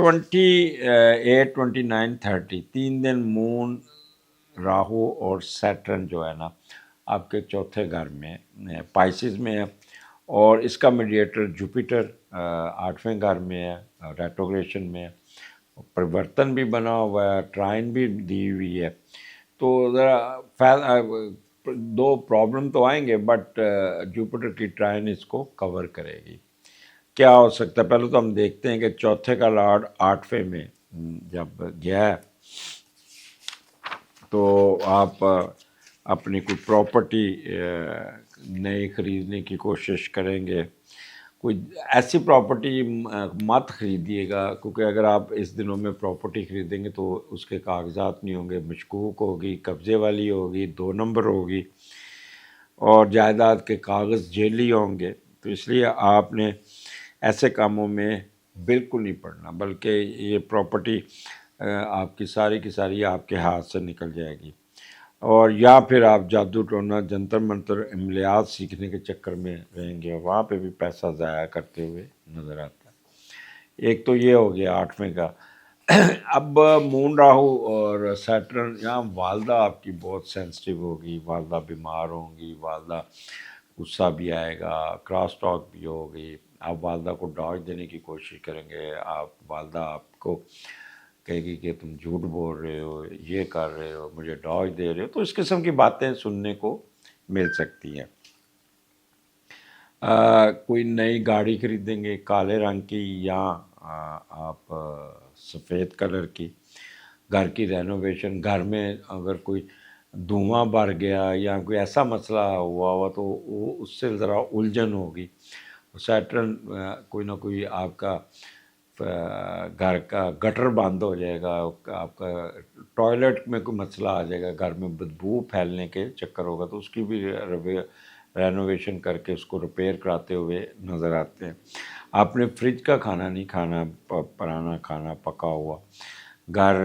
28, 29, 30 3 दिन मून, राहु और सैटर्न जो है ना आपके चौथे घर में पाइसिस में है, और इसका मीडिएटर जुपिटर 8वें घर में है, रेट्रोग्रेशन में है, परिवर्तन भी बना हुआ है, ट्राइन भी दी हुई है। तो ज़रा दो प्रॉब्लम तो आएंगे, बट जुपिटर की ट्राइन इसको कवर करेगी। क्या हो सकता है, पहले तो हम देखते हैं कि चौथे का लॉर्ड 8वें में जब गया है तो आप अपनी कोई प्रॉपर्टी नई खरीदने की कोशिश करेंगे। कोई ऐसी प्रॉपर्टी मत खरीदिएगा, क्योंकि अगर आप इस दिनों में प्रॉपर्टी खरीदेंगे तो उसके कागजात नहीं होंगे, मशकूक होगी, कब्ज़े वाली होगी, 2 नंबर होगी, और जायदाद के कागज़ जेली होंगे। तो इसलिए आपने ऐसे कामों में बिल्कुल नहीं पड़ना, बल्कि ये प्रॉपर्टी आपकी सारी की सारी आपके हाथ से निकल जाएगी। और या फिर आप जादू टोना जंतर मंतर इमलियात सीखने के चक्कर में रहेंगे, और वहाँ पे भी पैसा ज़ाया करते हुए नज़र आता है। एक तो ये हो गया 8वें का। अब मून, राहु और सैटर्न, यहाँ वालदा आपकी बहुत सेंसिटिव होगी, वालदा बीमार होंगी, वालदा गुस्सा भी आएगा, क्रॉस टॉक भी होगी, आप वालदा को डॉज देने की कोशिश करेंगे, आप वालदा आपको कहेगी कि तुम झूठ बोल रहे हो, ये कर रहे हो, मुझे डॉज दे रहे हो। तो इस किस्म की बातें सुनने को मिल सकती हैं। कोई नई गाड़ी खरीदेंगे काले रंग की, या आप सफ़ेद कलर की। घर की रेनोवेशन, घर में अगर कोई धुआं भर गया या कोई ऐसा मसला हुआ तो वो उससे ज़रा उलझन होगी। सैटर्न कोई ना कोई आपका घर का गटर बंद हो जाएगा, आपका टॉयलेट में कोई मसला आ जाएगा, घर में बदबू फैलने के चक्कर होगा, तो उसकी भी रेनोवेशन करके उसको रिपेयर कराते हुए नज़र आते हैं। आपने फ्रिज का खाना नहीं खाना, पुराना खाना पका हुआ। घर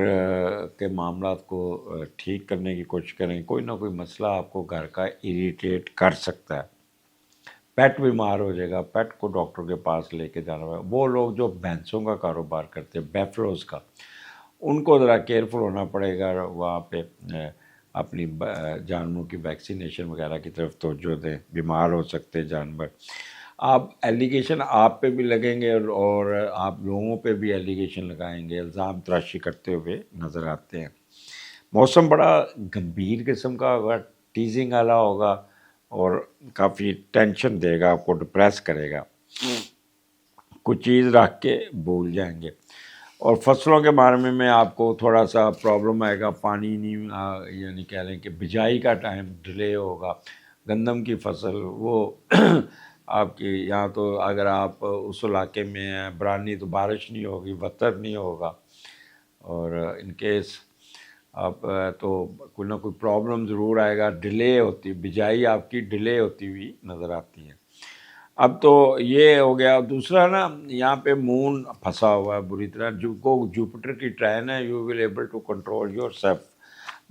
के मामलात को ठीक करने की कोशिश करें, कोई ना कोई मसला आपको घर का इरिटेट कर सकता है। पेट बीमार हो जाएगा, पेट को डॉक्टर के पास लेके जाना होगा। वो लोग जो भैंसों का कारोबार करते हैं, बेफरोज़ का, उनको ज़रा केयरफुल होना पड़ेगा, वहाँ पे अपनी जानवरों की वैक्सीनेशन वगैरह की तरफ तवज्जो दें, बीमार हो सकते हैं जानवर। आप एलिगेशन आप पे भी लगेंगे और आप लोगों पे भी एलिगेशन लगाएंगे, इल्ज़ाम तराशी करते हुए नज़र आते हैं। मौसम बड़ा गंभीर किस्म का होगा, टीजिंग वाला होगा, और काफ़ी टेंशन देगा, आपको डिप्रेस करेगा, कुछ चीज़ रख के भूल जाएंगे। और फसलों के बारे में आपको थोड़ा सा प्रॉब्लम आएगा, पानी नहीं, यानी कह लें कि बिजाई का टाइम डिले होगा। गंदम की फसल वो आपकी यहाँ तो अगर आप उस इलाके में हैं बरानी, तो बारिश नहीं होगी, वतर नहीं होगा, और इन केस आप तो कोई ना कोई प्रॉब्लम ज़रूर आएगा, डिले होती, बिजाई आपकी डिले होती हुई नज़र आती है। अब तो ये हो गया। दूसरा ना, यहाँ पे मून फंसा हुआ है बुरी तरह, को जुपिटर की ट्राइन है, you will able to control yourself,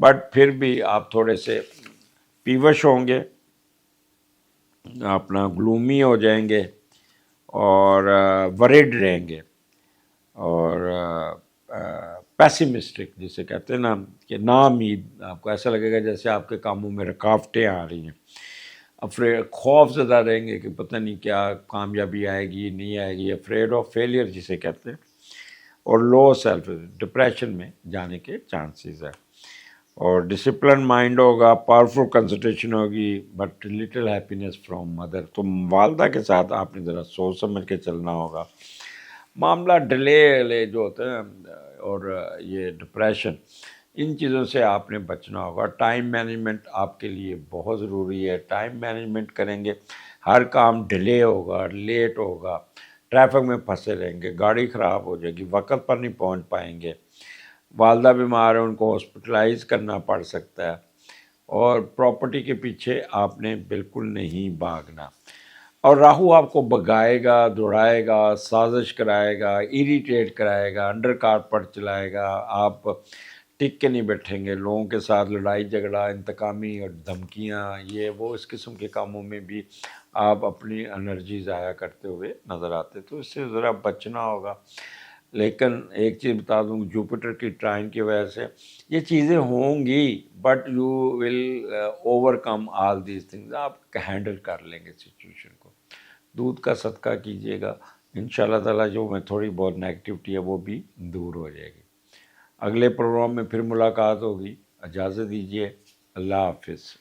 but फिर भी आप थोड़े से पीवश होंगे, अपना ग्लूमी हो जाएंगे, और वरीड रहेंगे, और पैसिमिस्टिक जिसे कहते हैं ना, कि नाउम्मीद, आपको ऐसा लगेगा जैसे आपके कामों में रुकावटें आ रही हैं, अफ्रेड, खौफ ज़्यादा रहेंगे कि पता नहीं क्या कामयाबी आएगी नहीं आएगी, अफ्रेड ऑफ फेलियर जिसे कहते हैं, और लो सेल्फ, डिप्रेशन में जाने के चांसेस है। और डिसिप्लिन माइंड होगा, पावरफुल कंसंट्रेशन होगी, but little happiness from mother. तो वालदा के साथ आपने ज़रा सोच समझ के चलना होगा। मामला डिले जो होते हैं और ये डिप्रेशन, इन चीज़ों से आपने बचना होगा। टाइम मैनेजमेंट आपके लिए बहुत ज़रूरी है। टाइम मैनेजमेंट करेंगे, हर काम डिले होगा, लेट होगा, ट्रैफिक में फंसे रहेंगे, गाड़ी ख़राब हो जाएगी, वक्त पर नहीं पहुंच पाएंगे, वालदा बीमार है, उनको हॉस्पिटलाइज करना पड़ सकता है, और प्रॉपर्टी के पीछे आपने बिल्कुल नहीं भागना। और राहु आपको भगाएगा, दौड़ाएगा, साजिश कराएगा, इरिटेट कराएगा, अंडर कारपेट चलाएगा, आप टिक के नहीं बैठेंगे, लोगों के साथ लड़ाई झगड़ा, इंतकामी और धमकियाँ, ये वो, इस किस्म के कामों में भी आप अपनी एनर्जी ज़ाया करते हुए नज़र आते। तो इससे ज़रा बचना होगा। لیکن ایک چیز بتا دوں، جوپیٹر کی ٹرائن کی وجہ سے یہ چیزیں ہوں گی، but you will over come all these things, آپ ہینڈل کر لیں گے سچویشن کو۔ دودھ کا صدقہ کیجیے گا، ان شاء اللہ تعالیٰ جو میں تھوڑی بہت نیگیٹیوٹی ہے وہ بھی دور ہو جائے گی۔ اگلے پروگرام میں پھر ملاقات ہوگی، اجازت دیجیے، اللہ حافظ۔